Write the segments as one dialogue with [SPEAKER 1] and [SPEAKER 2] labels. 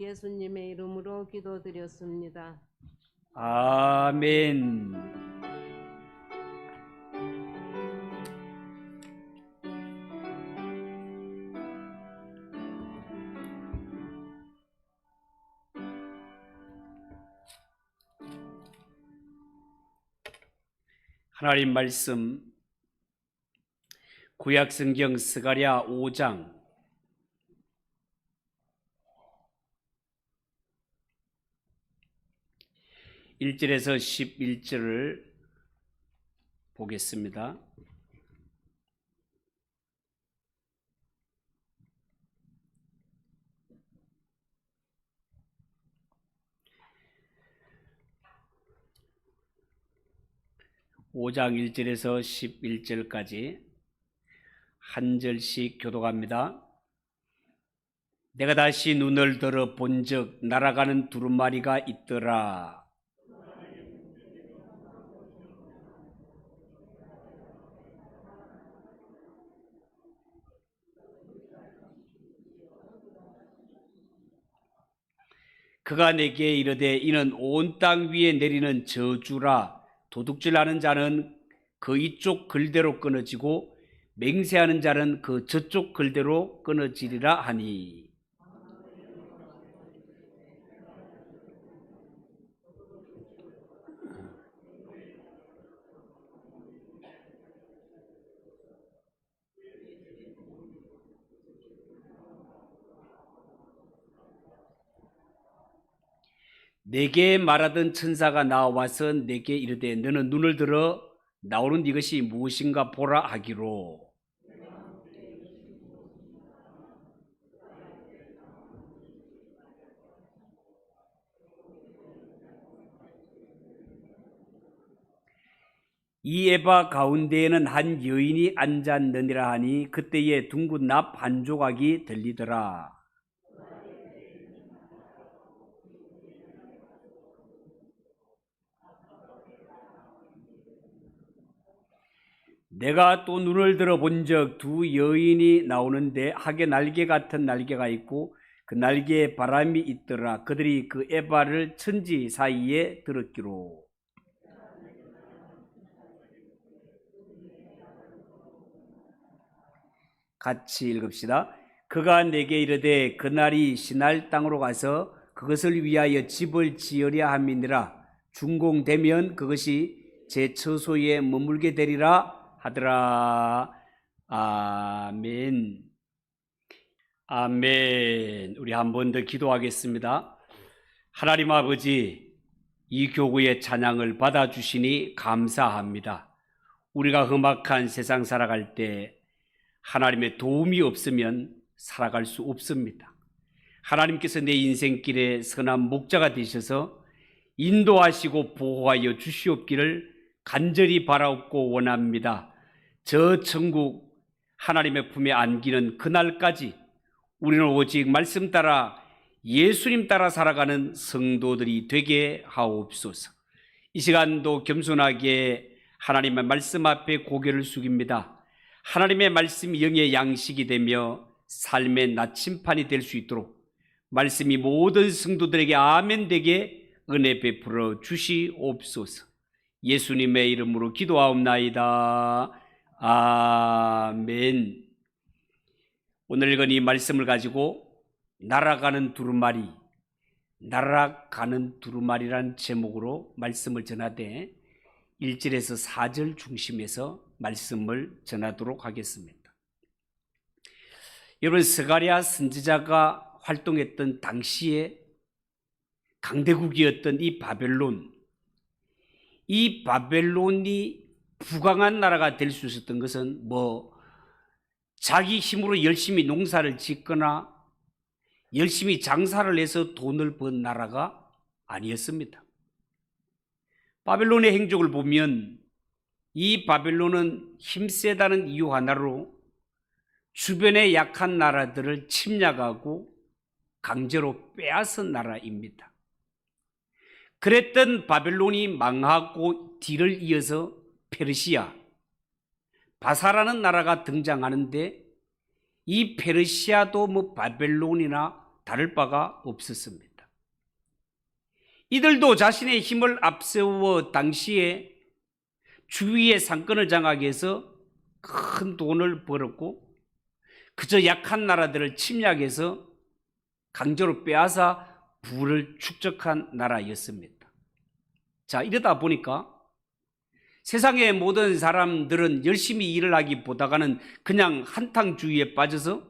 [SPEAKER 1] 예수님의 이름으로 기도드렸습니다.
[SPEAKER 2] 아멘. 하나님 말씀 구약성경 스가랴 5장 1절에서 11절을 보겠습니다. (5장 1절에서 11절까지) 한 절씩 교독합니다. 내가 다시 눈을 들어 본즉 날아가는 두루마리가 있더라. 그가 내게 이르되 이는 온 땅 위에 내리는 저주라. 도둑질하는 자는 그 이쪽 글대로 끊어지고 맹세하는 자는 그 저쪽 글대로 끊어지리라 하니. 내게 말하던 천사가 나와서 내게 이르되 너는 눈을 들어 나오는 이것이 무엇인가 보라 하기로. 이 에바 가운데에는 한 여인이 앉았느니라 하니 그때에 둥근 납 한 조각이 들리더라. 내가 또 눈을 들어 본즉 두 여인이 나오는데 하계 날개 같은 날개가 있고 그 날개에 바람이 있더라. 그들이 그 에바를 천지 사이에 들었기로. 같이 읽읍시다. 그가 내게 이르되 그날이 시날 땅으로 가서 그것을 위하여 집을 지으려 함이니라. 준공되면 그것이 제 처소에 머물게 되리라 하더라. 아멘. 아멘. 우리 한 번 더 기도하겠습니다. 하나님 아버지, 이 교구의 찬양을 받아주시니 감사합니다. 우리가 험악한 세상 살아갈 때 하나님의 도움이 없으면 살아갈 수 없습니다. 하나님께서 내 인생길에 선한 목자가 되셔서 인도하시고 보호하여 주시옵기를 간절히 바라옵고 원합니다. 저 천국 하나님의 품에 안기는 그날까지 우리는 오직 말씀 따라 예수님 따라 살아가는 성도들이 되게 하옵소서. 이 시간도 겸손하게 하나님의 말씀 앞에 고개를 숙입니다. 하나님의 말씀이 영의 양식이 되며 삶의 나침판이 될 수 있도록 말씀이 모든 성도들에게 아멘 되게 은혜 베풀어 주시옵소서. 예수님의 이름으로 기도하옵나이다. 아멘. 오늘 읽은 이 말씀을 가지고 날아가는 두루마리란 제목으로 말씀을 전하되 1절에서 4절 중심에서 말씀을 전하도록 하겠습니다. 여러분, 스가랴 선지자가 활동했던 당시에 강대국이었던 이 바벨론이 부강한 나라가 될 수 있었던 것은 자기 힘으로 열심히 농사를 짓거나 열심히 장사를 해서 돈을 번 나라가 아니었습니다. 바벨론의 행적을 보면 이 바벨론은 힘세다는 이유 하나로 주변의 약한 나라들을 침략하고 강제로 빼앗은 나라입니다. 그랬던 바벨론이 망하고 뒤를 이어서 페르시아, 바사라는 나라가 등장하는데 이 페르시아도 바벨론이나 다를 바가 없었습니다. 이들도 자신의 힘을 앞세워 당시에 주위의 상권을 장악하기 위해서 큰 돈을 벌었고 그저 약한 나라들을 침략해서 강제로 빼앗아 부를 축적한 나라였습니다. 자, 이러다 보니까 세상의 모든 사람들은 열심히 일을 하기보다는 그냥 한탕주의에 빠져서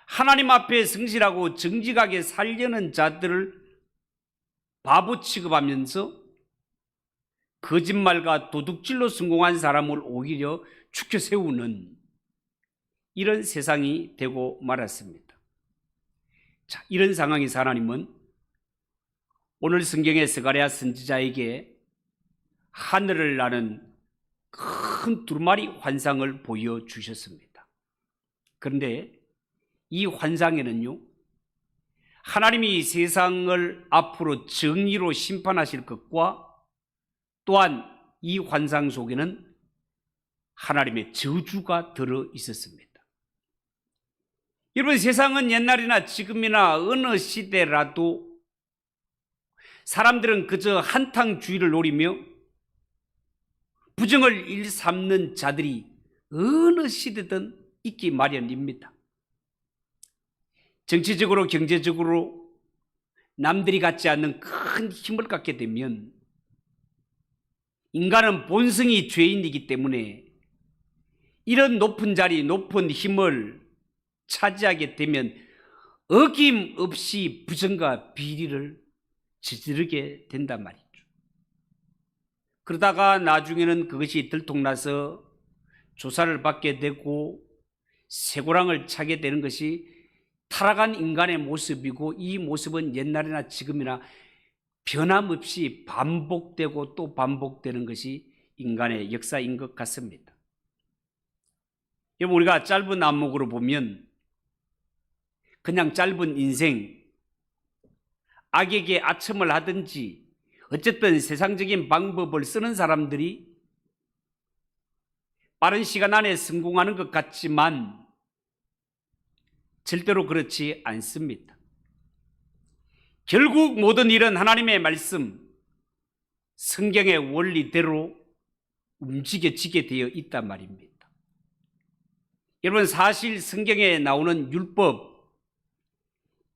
[SPEAKER 2] 하나님 앞에 성실하고 정직하게 살려는 자들을 바보 취급하면서 거짓말과 도둑질로 성공한 사람을 오히려 추켜 세우는 이런 세상이 되고 말았습니다. 자, 이런 상황에서 하나님은 오늘 성경의 스가랴 선지자에게 하늘을 나는 큰 두루마리 환상을 보여주셨습니다. 그런데 이 환상에는요, 하나님이 세상을 앞으로 정의로 심판하실 것과 또한 이 환상 속에는 하나님의 저주가 들어 있었습니다. 여러분, 세상은 옛날이나 지금이나 어느 시대라도 사람들은 그저 한탕주의를 노리며 부정을 일삼는 자들이 어느 시대든 있기 마련입니다. 정치적으로 경제적으로 남들이 갖지 않는 큰 힘을 갖게 되면 인간은 본성이 죄인이기 때문에 이런 높은 자리, 높은 힘을 차지하게 되면 어김없이 부정과 비리를 저지르게 된단 말이죠. 그러다가 나중에는 그것이 들통나서 조사를 받게 되고 쇠고랑을 차게 되는 것이 타락한 인간의 모습이고, 이 모습은 옛날이나 지금이나 변함없이 반복되고 또 반복되는 것이 인간의 역사인 것 같습니다. 여러분, 우리가 짧은 안목으로 보면 그냥 짧은 인생, 악에게 아첨을 하든지 어쨌든 세상적인 방법을 쓰는 사람들이 빠른 시간 안에 성공하는 것 같지만 절대로 그렇지 않습니다. 결국 모든 일은 하나님의 말씀, 성경의 원리대로 움직여지게 되어 있단 말입니다. 여러분, 사실 성경에 나오는 율법,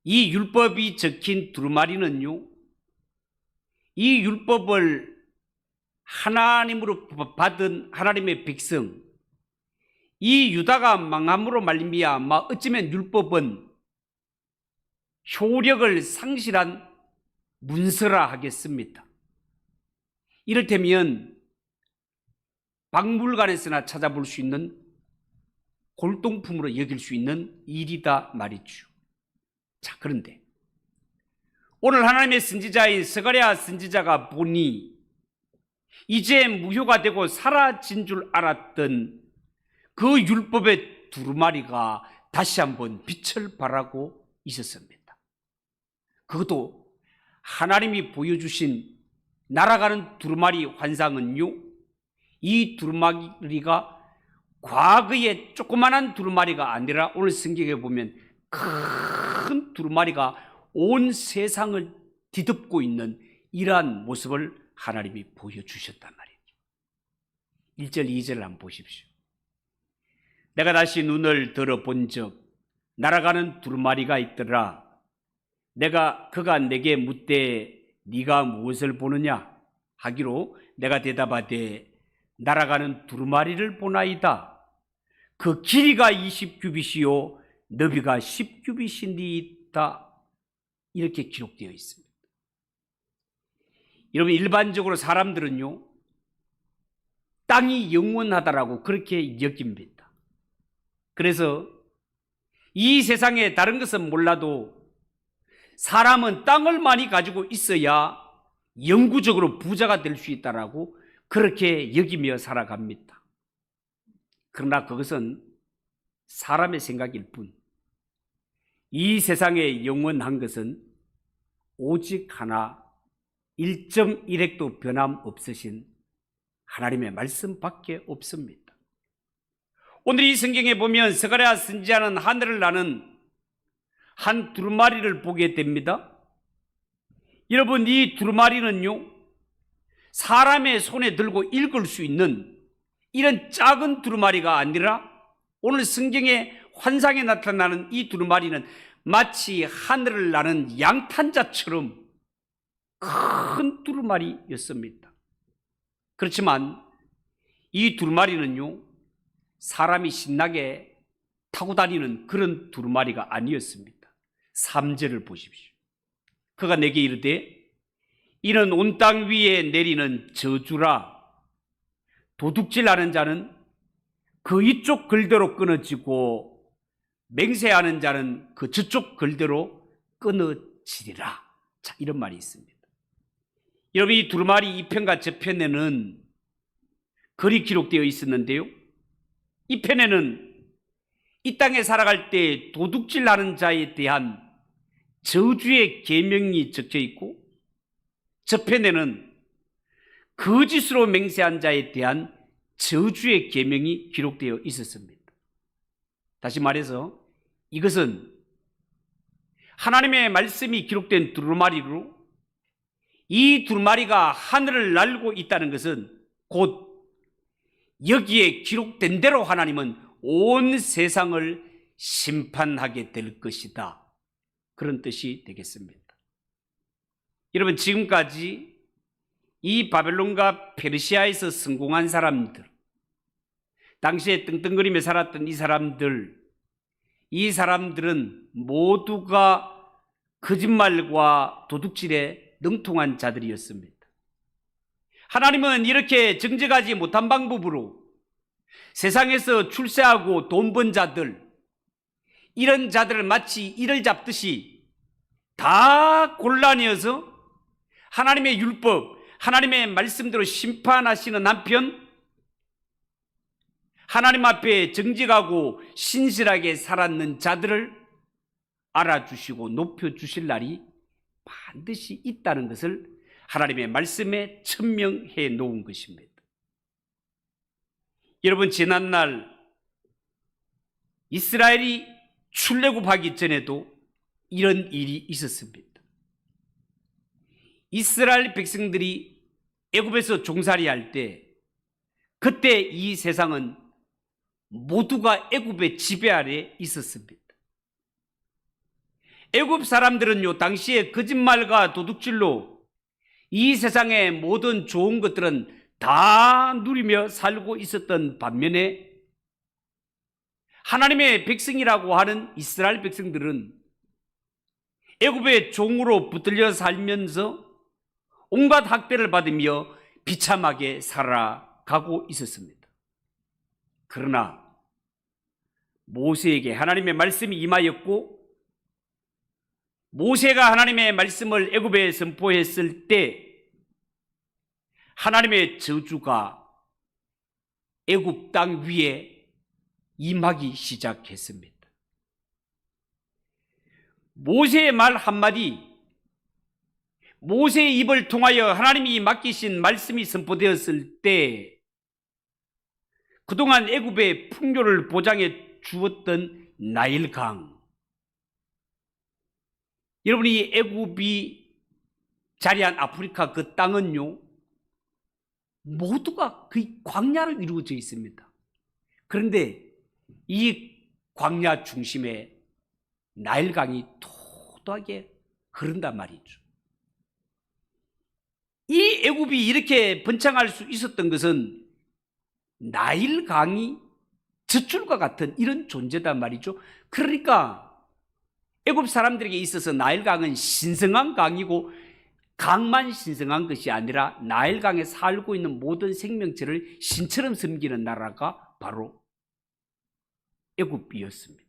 [SPEAKER 2] 이 율법이 적힌 두루마리는요, 이 율법을 하나님으로 받은 하나님의 백성, 이 유다가 망함으로 말미암아 어쩌면 율법은 효력을 상실한 문서라 하겠습니다. 이를테면 박물관에서나 찾아볼 수 있는 골동품으로 여길 수 있는 일이다 말이죠. 자, 그런데 오늘 하나님의 선지자인 스가랴 선지자가 보니 이제 무효가 되고 사라진 줄 알았던 그 율법의 두루마리가 다시 한번 빛을 발하고 있었습니다. 그것도 하나님이 보여주신 날아가는 두루마리 환상은요, 이 두루마리가 과거의 조그만한 두루마리가 아니라 오늘 성경에 보면 큰 두루마리가 온 세상을 뒤덮고 있는 이러한 모습을 하나님이 보여주셨단 말이에요. 1절 2절을 한번 보십시오. 내가 다시 눈을 들어본 적 날아가는 두루마리가 있더라. 그가 내게 묻되 네가 무엇을 보느냐 하기로 내가 대답하되 날아가는 두루마리를 보나이다. 그 길이가 20규빗이요 너비가 10규빗이니이다. 이렇게 기록되어 있습니다. 여러분, 일반적으로 사람들은요, 땅이 영원하다라고 그렇게 여깁니다. 그래서 이 세상에 다른 것은 몰라도 사람은 땅을 많이 가지고 있어야 영구적으로 부자가 될 수 있다라고 그렇게 여기며 살아갑니다. 그러나 그것은 사람의 생각일 뿐, 이 세상에 영원한 것은 오직 하나 1.1핵도 변함없으신 하나님의 말씀밖에 없습니다. 오늘 이 성경에 보면 스가랴 선지자는 하늘을 나는 한 두루마리를 보게 됩니다. 여러분, 이 두루마리는요, 사람의 손에 들고 읽을 수 있는 이런 작은 두루마리가 아니라 오늘 성경의 환상에 나타나는 이 두루마리는 마치 하늘을 나는 양탄자처럼 큰 두루마리였습니다. 그렇지만 이 두루마리는요, 사람이 신나게 타고 다니는 그런 두루마리가 아니었습니다. 3절을 보십시오. 그가 내게 이르되 이는 온 땅 위에 내리는 저주라. 도둑질하는 자는 그 이쪽 글대로 끊어지고 맹세하는 자는 그 저쪽 글대로 끊어지리라. 자, 이런 말이 있습니다. 여러분, 이 두루마리 이 편과 저편에는 글이 기록되어 있었는데요, 이 편에는 이 땅에 살아갈 때 도둑질하는 자에 대한 저주의 계명이 적혀 있고, 저편에는 거짓으로 맹세한 자에 대한 저주의 계명이 기록되어 있었습니다. 다시 말해서 이것은 하나님의 말씀이 기록된 두루마리로, 이 두루마리가 하늘을 날고 있다는 것은 곧 여기에 기록된 대로 하나님은 온 세상을 심판하게 될 것이다, 그런 뜻이 되겠습니다. 여러분, 지금까지 이 바벨론과 페르시아에서 성공한 사람들, 당시에 떵떵거리며 살았던 이 사람들은 모두가 거짓말과 도둑질에 능통한 자들이었습니다. 하나님은 이렇게 정직하지 못한 방법으로 세상에서 출세하고 돈 번 자들, 이런 자들을 마치 이를 잡듯이 다 곤란이어서 하나님의 율법, 하나님의 말씀대로 심판하시는 한편, 하나님 앞에 정직하고 신실하게 살았는 자들을 알아주시고 높여주실 날이 반드시 있다는 것을 하나님의 말씀에 천명해 놓은 것입니다. 여러분, 지난날 이스라엘이 출애굽하기 전에도 이런 일이 있었습니다. 이스라엘 백성들이 애굽에서 종살이할 때, 그때 이 세상은 모두가 애굽의 지배 아래 있었습니다. 애굽 사람들은요, 당시에 거짓말과 도둑질로 이 세상의 모든 좋은 것들은 다 누리며 살고 있었던 반면에, 하나님의 백성이라고 하는 이스라엘 백성들은 애굽의 종으로 붙들려 살면서 온갖 학대를 받으며 비참하게 살아가고 있었습니다. 그러나 모세에게 하나님의 말씀이 임하였고, 모세가 하나님의 말씀을 애굽에 선포했을 때 하나님의 저주가 애굽 땅 위에 임하기 시작했습니다. 모세의 말 한마디, 모세의 입을 통하여 하나님이 맡기신 말씀이 선포되었을 때 그동안 애굽의 풍요를 보장해 주었던 나일강, 여러분이 이 애굽이 자리한 아프리카 그 땅은요, 모두가 거의 광야로 이루어져 있습니다. 그런데 이 광야 중심에 나일강이 도도하게 흐른단 말이죠. 이 애굽이 이렇게 번창할 수 있었던 것은 나일강이 젖줄과 같은 이런 존재단 말이죠. 그러니까 애굽 사람들에게 있어서 나일강은 신성한 강이고, 강만 신성한 것이 아니라 나일강에 살고 있는 모든 생명체를 신처럼 섬기는 나라가 바로 애굽이었습니다.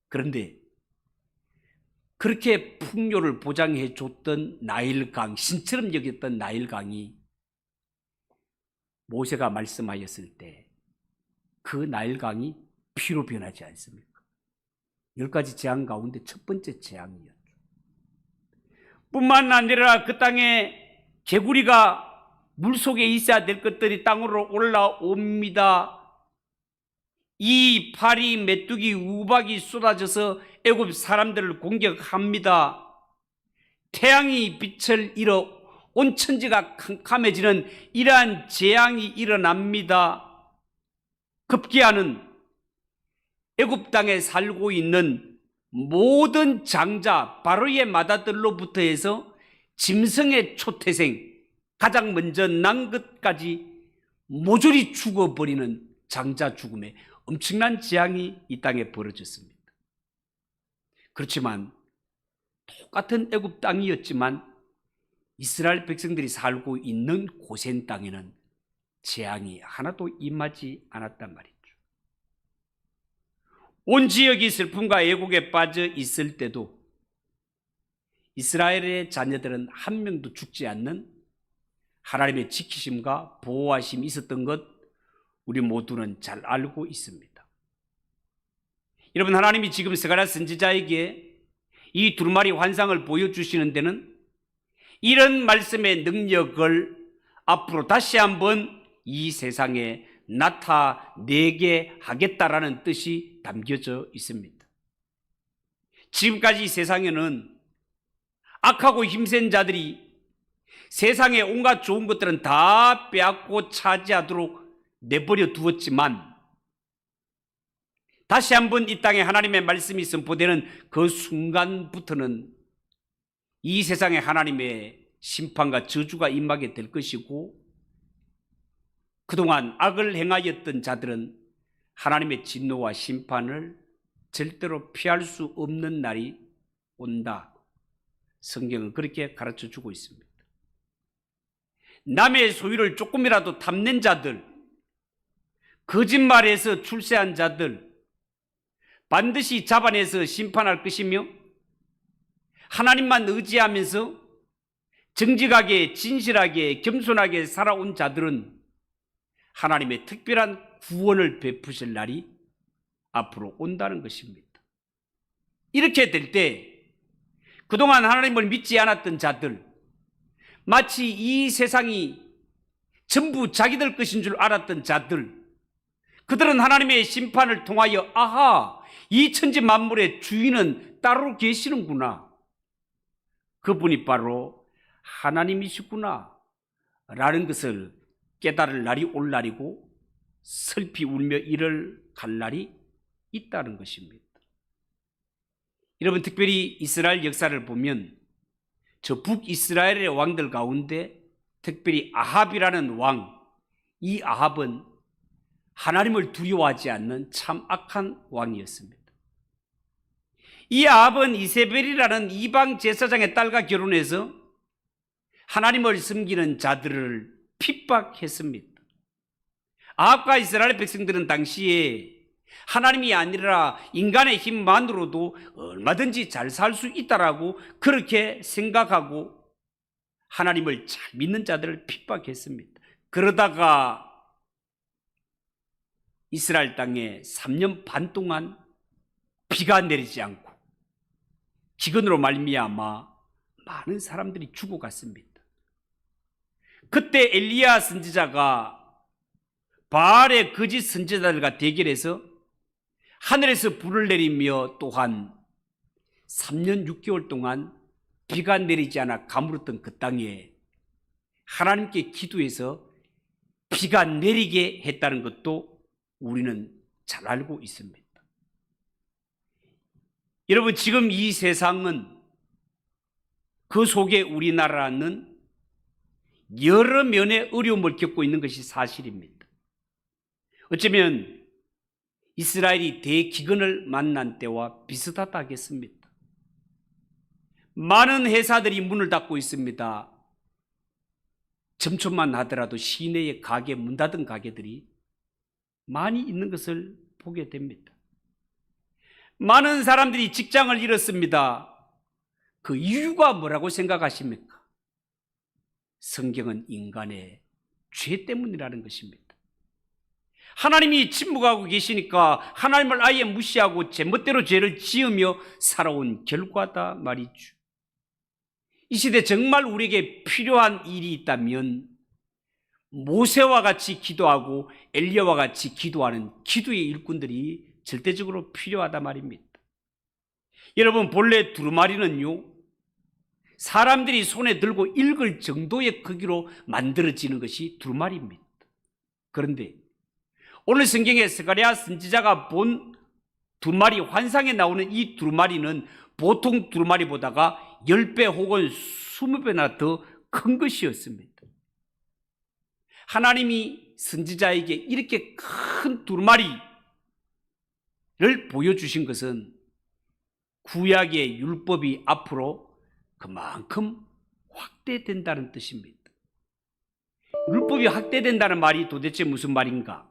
[SPEAKER 2] 그런데 그렇게 풍요를 보장해 줬던 나일강, 신처럼 여겼던 나일강이 모세가 말씀하였을 때 그 나일강이 피로 변하지 않습니까? 10가지 재앙 가운데 첫 번째 재앙이었죠. 뿐만 아니라 그 땅에 개구리가 물속에 있어야 될 것들이 땅으로 올라옵니다. 이 파리, 메뚜기, 우박이 쏟아져서 애굽 사람들을 공격합니다. 태양이 빛을 잃어 온 천지가 캄캄해지는 이러한 재앙이 일어납니다. 급기야는 애굽 땅에 살고 있는 모든 장자, 바로의 맏아들로부터 해서 짐승의 초태생, 가장 먼저 난 것까지 모조리 죽어버리는 장자 죽음의 엄청난 재앙이 이 땅에 벌어졌습니다. 그렇지만 똑같은 애굽 땅이었지만 이스라엘 백성들이 살고 있는 고센 땅에는 재앙이 하나도 임하지 않았단 말이죠. 온 지역이 슬픔과 애곡에 빠져 있을 때도 이스라엘의 자녀들은 한 명도 죽지 않는 하나님의 지키심과 보호하심이 있었던 것 우리 모두는 잘 알고 있습니다. 여러분, 하나님이 지금 스가랴 선지자에게 이 두루마리 환상을 보여주시는 데는 이런 말씀의 능력을 앞으로 다시 한번 이 세상에 나타내게 하겠다라는 뜻이 담겨져 있습니다. 지금까지 이 세상에는 악하고 힘센 자들이 세상의 온갖 좋은 것들은 다 빼앗고 차지하도록 내버려 두었지만 다시 한번 이 땅에 하나님의 말씀이 선포되는 그 순간부터는 이 세상에 하나님의 심판과 저주가 임하게 될 것이고, 그동안 악을 행하였던 자들은 하나님의 진노와 심판을 절대로 피할 수 없는 날이 온다. 성경은 그렇게 가르쳐 주고 있습니다. 남의 소유를 조금이라도 탐낸 자들, 거짓말해서 출세한 자들 반드시 잡아내서 심판할 것이며, 하나님만 의지하면서 정직하게 진실하게 겸손하게 살아온 자들은 하나님의 특별한 구원을 베푸실 날이 앞으로 온다는 것입니다. 이렇게 될 때 그동안 하나님을 믿지 않았던 자들, 마치 이 세상이 전부 자기들 것인 줄 알았던 자들, 그들은 하나님의 심판을 통하여 아하, 이 천지 만물의 주인은 따로 계시는구나, 그분이 바로 하나님이시구나 라는 것을 깨달을 날이 올 날이고, 슬피 울며 이를 갈 날이 있다는 것입니다. 여러분, 특별히 이스라엘 역사를 보면 저 북이스라엘의 왕들 가운데 특별히 아합이라는 왕, 이 아합은 하나님을 두려워하지 않는 참 악한 왕이었습니다. 이 아합은 이세벨이라는 이방 제사장의 딸과 결혼해서 하나님을 섬기는 자들을 핍박했습니다. 아합과 이스라엘 백성들은 당시에 하나님이 아니라 인간의 힘만으로도 얼마든지 잘 살 수 있다라고 그렇게 생각하고 하나님을 잘 믿는 자들을 핍박했습니다. 그러다가 이스라엘 땅에 3년 반 동안 비가 내리지 않고 기근으로 말미암아 많은 사람들이 죽어갔습니다. 그때 엘리야 선지자가 바알의 거짓 선지자들과 대결해서 하늘에서 불을 내리며 또한 3년 6개월 동안 비가 내리지 않아 가물었던 그 땅에 하나님께 기도해서 비가 내리게 했다는 것도 우리는 잘 알고 있습니다. 여러분, 지금 이 세상은, 그 속에 우리나라는 여러 면의 어려움을 겪고 있는 것이 사실입니다. 어쩌면 이스라엘이 대기근을 만난 때와 비슷하다 하겠습니다. 많은 회사들이 문을 닫고 있습니다. 점초만 하더라도 시내의 가게, 문 닫은 가게들이 많이 있는 것을 보게 됩니다. 많은 사람들이 직장을 잃었습니다. 그 이유가 뭐라고 생각하십니까? 성경은 인간의 죄 때문이라는 것입니다. 하나님이 침묵하고 계시니까 하나님을 아예 무시하고 제멋대로 죄를 지으며 살아온 결과다 말이죠. 이 시대 정말 우리에게 필요한 일이 있다면 모세와 같이 기도하고 엘리야와 같이 기도하는 기도의 일꾼들이 절대적으로 필요하단 말입니다. 여러분, 본래 두루마리는요, 사람들이 손에 들고 읽을 정도의 크기로 만들어지는 것이 두루마리입니다. 그런데 오늘 성경에 스가랴 선지자가 본 두루마리, 환상에 나오는 이 두루마리는 보통 두루마리보다가 10배 혹은 20배나 더 큰 것이었습니다. 하나님이 선지자에게 이렇게 큰 두루마리를 보여주신 것은 구약의 율법이 앞으로 그만큼 확대된다는 뜻입니다. 율법이 확대된다는 말이 도대체 무슨 말인가?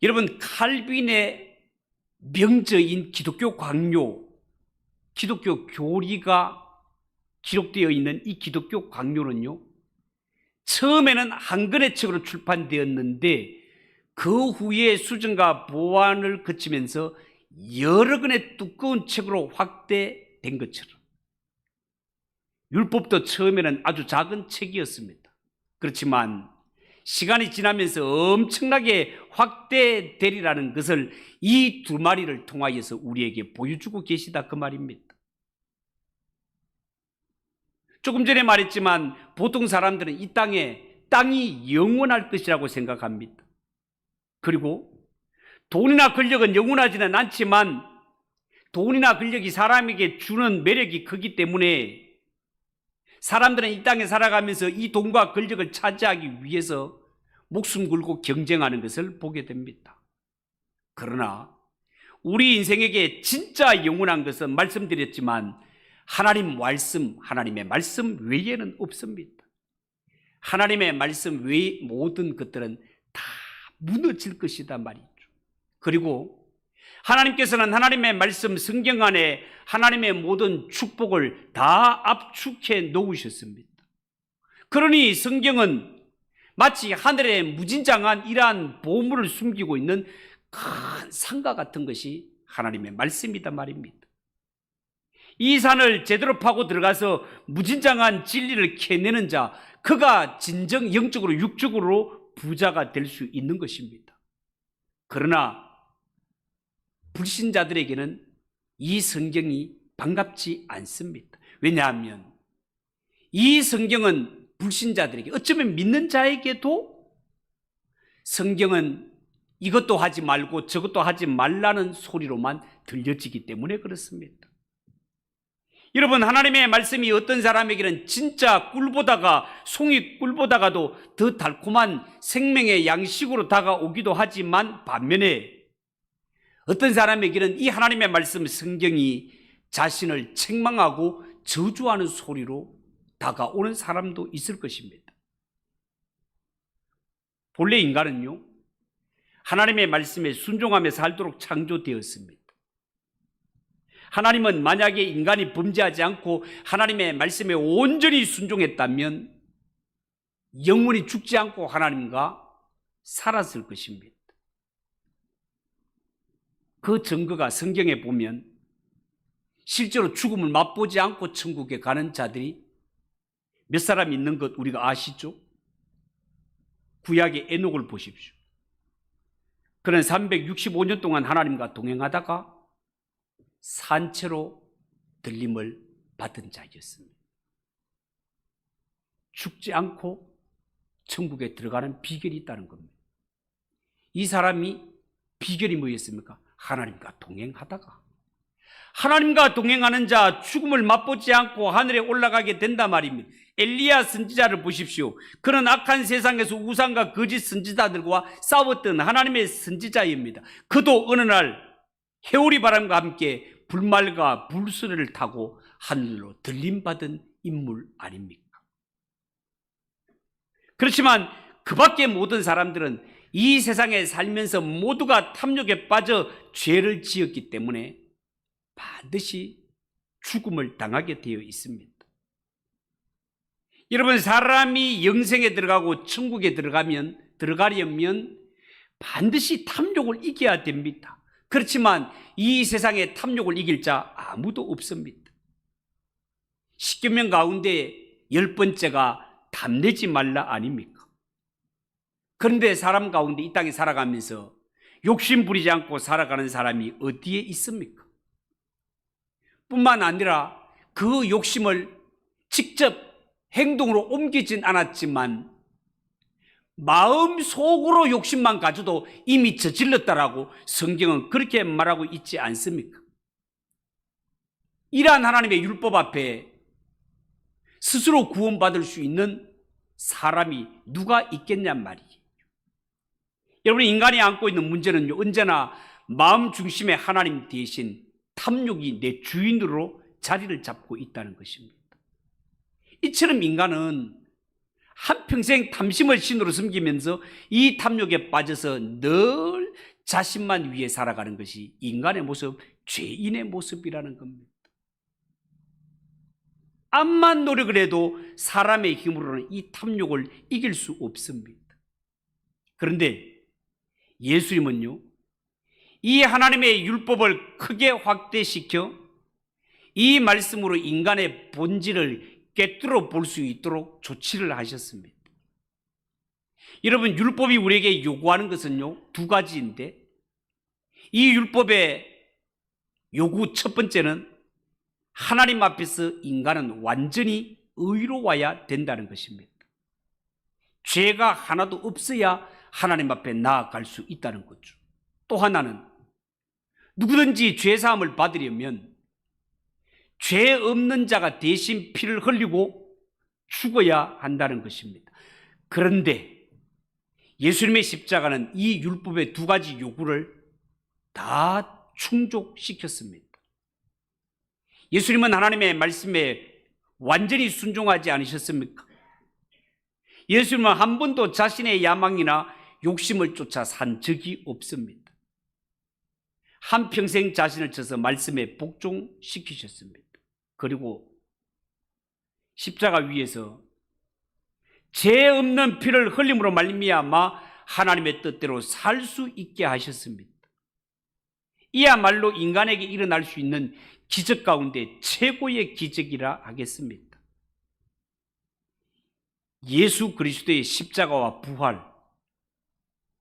[SPEAKER 2] 여러분, 칼빈의 명저인 기독교 강요, 기독교 교리가 기록되어 있는 이 기독교 강요는요, 처음에는 한 권의 책으로 출판되었는데 그 후에 수정과 보완을 거치면서 여러 권의 두꺼운 책으로 확대된 것처럼 율법도 처음에는 아주 작은 책이었습니다. 그렇지만 시간이 지나면서 엄청나게 확대되리라는 것을 이 두루마리를 통하여서 우리에게 보여주고 계시다, 그 말입니다. 조금 전에 말했지만 보통 사람들은 이 땅이 영원할 것이라고 생각합니다. 그리고 돈이나 권력은 영원하지는 않지만 돈이나 권력이 사람에게 주는 매력이 크기 때문에 사람들은 이 땅에 살아가면서 이 돈과 권력을 차지하기 위해서 목숨 걸고 경쟁하는 것을 보게 됩니다. 그러나 우리 인생에게 진짜 영원한 것은 말씀드렸지만 하나님의 말씀 외에는 없습니다. 하나님의 말씀 외의 모든 것들은 다 무너질 것이다 말이죠. 그리고 하나님께서는 하나님의 말씀 성경 안에 하나님의 모든 축복을 다 압축해 놓으셨습니다. 그러니 성경은 마치 하늘에 무진장한 이러한 보물을 숨기고 있는 큰 산과 같은 것이 하나님의 말씀이다 말입니다. 이 산을 제대로 파고 들어가서 무진장한 진리를 캐내는 자, 그가 진정 영적으로 육적으로 부자가 될 수 있는 것입니다. 그러나 불신자들에게는 이 성경이 반갑지 않습니다. 왜냐하면 이 성경은 불신자들에게, 어쩌면 믿는 자에게도 성경은 이것도 하지 말고 저것도 하지 말라는 소리로만 들려지기 때문에 그렇습니다. 여러분, 하나님의 말씀이 어떤 사람에게는 진짜 송이 꿀보다가도 더 달콤한 생명의 양식으로 다가오기도 하지만 반면에 어떤 사람에게는 이 하나님의 말씀 성경이 자신을 책망하고 저주하는 소리로 다가오는 사람도 있을 것입니다. 본래 인간은요, 하나님의 말씀에 순종하며 살도록 창조되었습니다. 하나님은 만약에 인간이 범죄하지 않고 하나님의 말씀에 온전히 순종했다면 영원히 죽지 않고 하나님과 살았을 것입니다. 그 증거가 성경에 보면 실제로 죽음을 맛보지 않고 천국에 가는 자들이 몇 사람 있는 것 우리가 아시죠? 구약의 에녹을 보십시오. 그는 365년 동안 하나님과 동행하다가 산채로 들림을 받은 자였습니다. 죽지 않고 천국에 들어가는 비결이 있다는 겁니다. 이 사람이 비결이 뭐였습니까? 하나님과 동행하다가, 하나님과 동행하는 자 죽음을 맛보지 않고 하늘에 올라가게 된단 말입니다. 엘리야 선지자를 보십시오. 그는 악한 세상에서 우상과 거짓 선지자들과 싸웠던 하나님의 선지자입니다. 그도 어느 날 해오리 바람과 함께 불말과 불수레를 타고 하늘로 들림받은 인물 아닙니까? 그렇지만 그 밖에 모든 사람들은 이 세상에 살면서 모두가 탐욕에 빠져 죄를 지었기 때문에 반드시 죽음을 당하게 되어 있습니다. 여러분, 사람이 영생에 들어가고 천국에 들어가려면 반드시 탐욕을 이겨야 됩니다. 그렇지만 이 세상에 탐욕을 이길 자 아무도 없습니다. 10계명 가운데 10번째가 담내지 말라 아닙니까? 그런데 사람 가운데 이 땅에 살아가면서 욕심 부리지 않고 살아가는 사람이 어디에 있습니까? 뿐만 아니라 그 욕심을 직접 행동으로 옮기진 않았지만 마음속으로 욕심만 가져도 이미 저질렀다라고 성경은 그렇게 말하고 있지 않습니까? 이러한 하나님의 율법 앞에 스스로 구원받을 수 있는 사람이 누가 있겠냔 말이에요. 여러분, 인간이 안고 있는 문제는 언제나 마음 중심의 하나님 대신 탐욕이 내 주인으로 자리를 잡고 있다는 것입니다. 이처럼 인간은 한평생 탐심을 신으로 섬기면서 이 탐욕에 빠져서 늘 자신만 위해 살아가는 것이 인간의 모습, 죄인의 모습이라는 겁니다. 암만 노력을 해도 사람의 힘으로는 이 탐욕을 이길 수 없습니다. 그런데 예수님은요, 이 하나님의 율법을 크게 확대시켜 이 말씀으로 인간의 본질을 꿰뚫어 볼 수 있도록 조치를 하셨습니다. 여러분, 율법이 우리에게 요구하는 것은요, 두 가지인데, 이 율법의 요구 첫 번째는 하나님 앞에서 인간은 완전히 의로워야 된다는 것입니다. 죄가 하나도 없어야 하나님 앞에 나아갈 수 있다는 거죠. 또 하나는 누구든지 죄사함을 받으려면 죄 없는 자가 대신 피를 흘리고 죽어야 한다는 것입니다. 그런데 예수님의 십자가는 이 율법의 두 가지 요구를 다 충족시켰습니다. 예수님은 하나님의 말씀에 완전히 순종하지 않으셨습니까? 예수님은 한 번도 자신의 야망이나 욕심을 쫓아 산 적이 없습니다. 한평생 자신을 쳐서 말씀에 복종시키셨습니다. 그리고 십자가 위에서 죄 없는 피를 흘림으로 말미암아 하나님의 뜻대로 살 수 있게 하셨습니다. 이야말로 인간에게 일어날 수 있는 기적 가운데 최고의 기적이라 하겠습니다. 예수 그리스도의 십자가와 부활,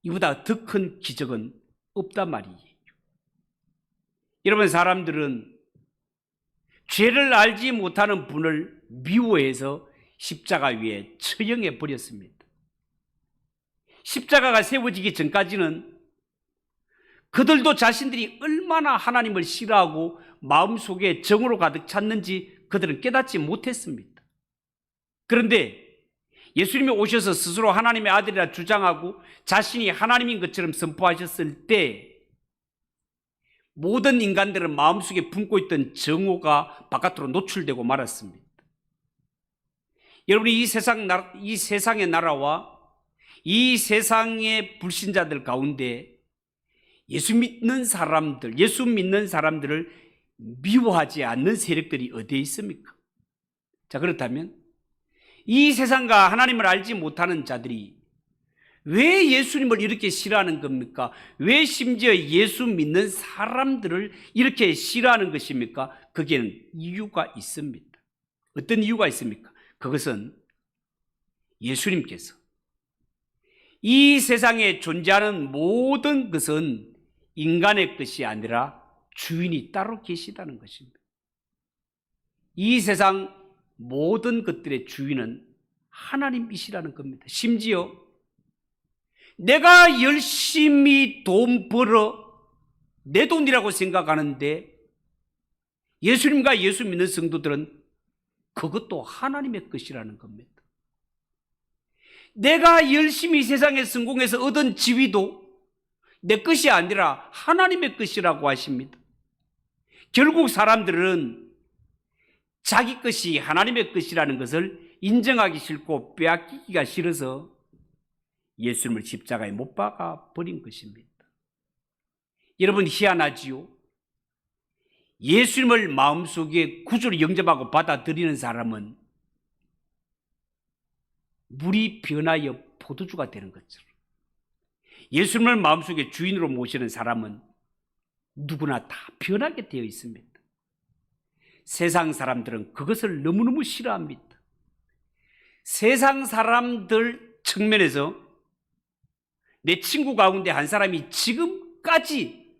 [SPEAKER 2] 이보다 더 큰 기적은 없단 말이에요. 여러분, 사람들은 죄를 알지 못하는 분을 미워해서 십자가 위에 처형해 버렸습니다. 십자가가 세워지기 전까지는 그들도 자신들이 얼마나 하나님을 싫어하고 마음속에 정으로 가득 찼는지 그들은 깨닫지 못했습니다. 그런데 예수님이 오셔서 스스로 하나님의 아들이라 주장하고 자신이 하나님인 것처럼 선포하셨을 때 모든 인간들은 마음속에 품고 있던 정오가 바깥으로 노출되고 말았습니다. 여러분이 이 세상의 나라와 이 세상의 불신자들 가운데 예수 믿는 사람들을 미워하지 않는 세력들이 어디에 있습니까? 자, 그렇다면 이 세상과 하나님을 알지 못하는 자들이 왜 예수님을 이렇게 싫어하는 겁니까? 왜 심지어 예수 믿는 사람들을 이렇게 싫어하는 것입니까? 거기에는 이유가 있습니다. 어떤 이유가 있습니까? 그것은 예수님께서 이 세상에 존재하는 모든 것은 인간의 것이 아니라 주인이 따로 계시다는 것입니다. 이 세상 모든 것들의 주인은 하나님이시라는 겁니다. 심지어 내가 열심히 돈 벌어 내 돈이라고 생각하는데 예수님과 예수 믿는 성도들은 그것도 하나님의 것이라는 겁니다. 내가 열심히 세상에 성공해서 얻은 지위도 내 것이 아니라 하나님의 것이라고 하십니다. 결국 사람들은 자기 것이 하나님의 것이라는 것을 인정하기 싫고 빼앗기기가 싫어서 예수님을 십자가에 못 박아 버린 것입니다. 여러분, 희한하지요? 예수님을 마음속에 구주로 영접하고 받아들이는 사람은 물이 변하여 포도주가 되는 것처럼 예수님을 마음속에 주인으로 모시는 사람은 누구나 다 변하게 되어 있습니다. 세상 사람들은 그것을 너무너무 싫어합니다. 세상 사람들 측면에서 내 친구 가운데 한 사람이 지금까지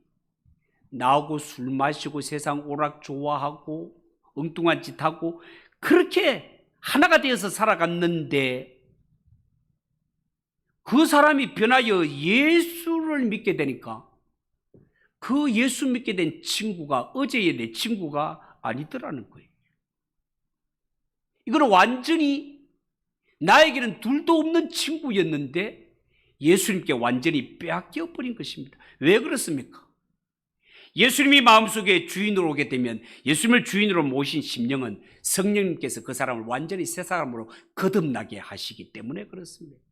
[SPEAKER 2] 나하고 술 마시고 세상 오락 좋아하고 엉뚱한 짓 하고 그렇게 하나가 되어서 살아갔는데 그 사람이 변하여 예수를 믿게 되니까 그 예수 믿게 된 친구가 어제의 내 친구가 아니더라는 거예요. 이거는 완전히 나에게는 둘도 없는 친구였는데 예수님께 완전히 빼앗겨 버린 것입니다. 왜 그렇습니까? 예수님이 마음속에 주인으로 오게 되면 예수님을 주인으로 모신 심령은 성령님께서 그 사람을 완전히 새 사람으로 거듭나게 하시기 때문에 그렇습니다.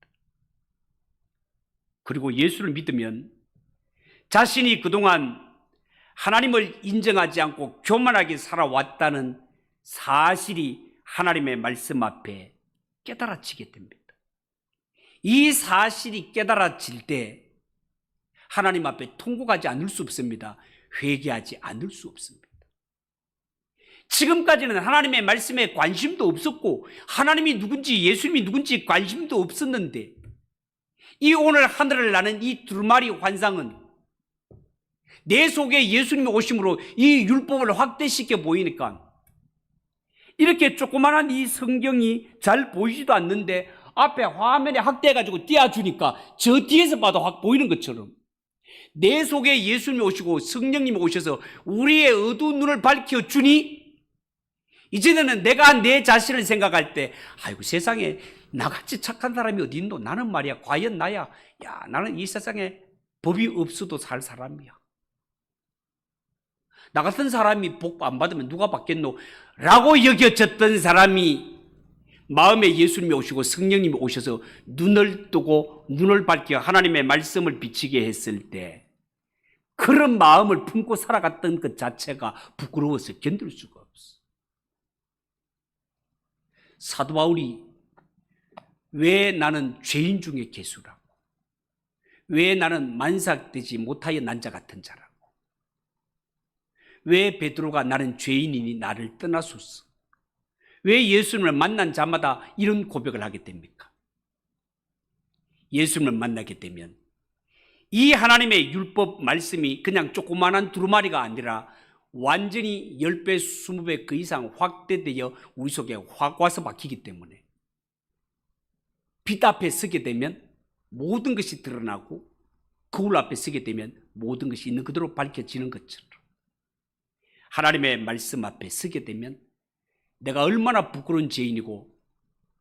[SPEAKER 2] 그리고 예수를 믿으면 자신이 그동안 하나님을 인정하지 않고 교만하게 살아왔다는 사실이 하나님의 말씀 앞에 깨달아지게 됩니다. 이 사실이 깨달아질 때 하나님 앞에 통곡하지 않을 수 없습니다. 회개하지 않을 수 없습니다. 지금까지는 하나님의 말씀에 관심도 없었고 하나님이 누군지 예수님이 누군지 관심도 없었는데 이 오늘 하늘을 나는 이 두루마리 환상은 내 속에 예수님이 오심으로 이 율법을 확대시켜 보이니까 이렇게 조그마한 이 성경이 잘 보이지도 않는데 앞에 화면에 확대해가지고 띄워주니까 저 뒤에서 봐도 확 보이는 것처럼 내 속에 예수님이 오시고 성령님이 오셔서 우리의 어두운 눈을 밝혀주니 이제는 내가 내 자신을 생각할 때 아이고 세상에 나같이 착한 사람이 어디 있노? 나는 말이야 과연 나야? 야 나는 이 세상에 법이 없어도 살 사람이야. 나 같은 사람이 복 안 받으면 누가 받겠노? 라고 여겨졌던 사람이 마음에 예수님이 오시고 성령님이 오셔서 눈을 뜨고 눈을 밝혀 하나님의 말씀을 비치게 했을 때 그런 마음을 품고 살아갔던 것 자체가 부끄러워서 견딜 수가 없어. 사도 바울이 왜 나는 죄인 중에 괴수라고, 왜 나는 만삭되지 못하여 난 자 같은 자라고, 왜 베드로가 나는 죄인이니 나를 떠나소서, 왜 예수님을 만난 자마다 이런 고백을 하게 됩니까? 예수님을 만나게 되면 이 하나님의 율법 말씀이 그냥 조그마한 두루마리가 아니라 완전히 10배, 20배 그 이상 확대되어 우리 속에 확 와서 박히기 때문에 빛 앞에 서게 되면 모든 것이 드러나고 거울 앞에 서게 되면 모든 것이 있는 그대로 밝혀지는 것처럼 하나님의 말씀 앞에 서게 되면 내가 얼마나 부끄러운 죄인이고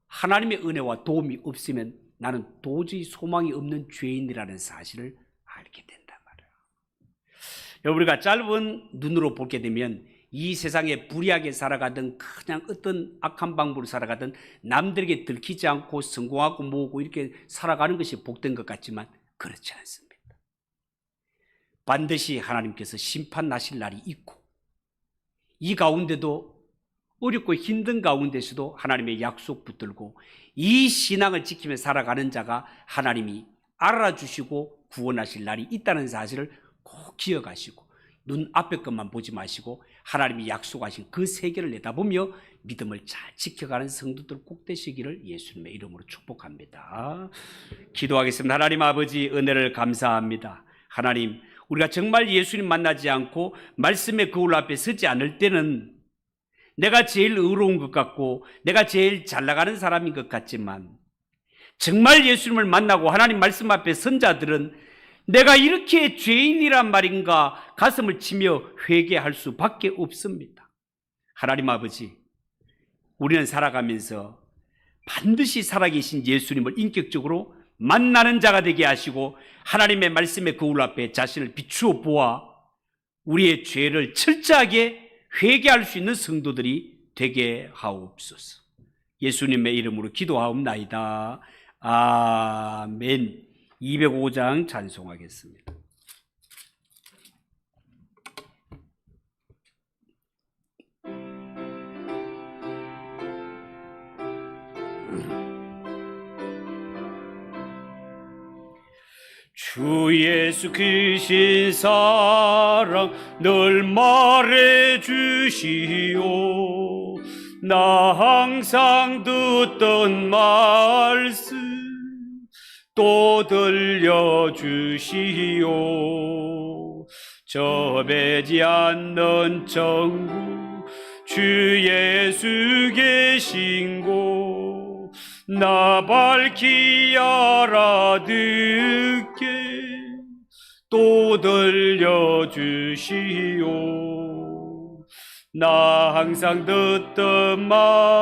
[SPEAKER 2] 하나님의 은혜와 도움이 없으면 나는 도저히 소망이 없는 죄인이라는 사실을 알게 된단 말이에요. 우리가 짧은 눈으로 보게 되면 이 세상에 불의하게 살아가든 그냥 어떤 악한 방법으로 살아가든 남들에게 들키지 않고 성공하고 모으고 이렇게 살아가는 것이 복된 것 같지만 그렇지 않습니다. 반드시 하나님께서 심판하실 날이 있고 이 가운데도 어렵고 힘든 가운데서도 하나님의 약속 붙들고 이 신앙을 지키며 살아가는 자가 하나님이 알아주시고 구원하실 날이 있다는 사실을 꼭 기억하시고 눈 앞에 것만 보지 마시고 하나님이 약속하신 그 세계를 내다보며 믿음을 잘 지켜가는 성도들 꼭 되시기를 예수님의 이름으로 축복합니다. 기도하겠습니다. 하나님 아버지 은혜를 감사합니다. 하나님 우리가 정말 예수님 만나지 않고 말씀의 거울 앞에 서지 않을 때는 내가 제일 의로운 것 같고 내가 제일 잘 나가는 사람인 것 같지만 정말 예수님을 만나고 하나님 말씀 앞에 선 자들은 내가 이렇게 죄인이란 말인가 가슴을 치며 회개할 수밖에 없습니다. 하나님 아버지 우리는 살아가면서 반드시 살아계신 예수님을 인격적으로 만나는 자가 되게 하시고 하나님의 말씀의 거울 앞에 자신을 비추어 보아 우리의 죄를 철저하게 회개할 수 있는 성도들이 되게 하옵소서. 예수님의 이름으로 기도하옵나이다. 아멘. 205장 찬송하겠습니다. 주 예수 크신 사랑 늘 말해 주시오. 나 항상 듣던 말씀 또 들려주시오. 접애지 않는 천국 주 예수 계신 곳 나 밝히 알아듣게 또 들려주시오. 나 항상 듣던 말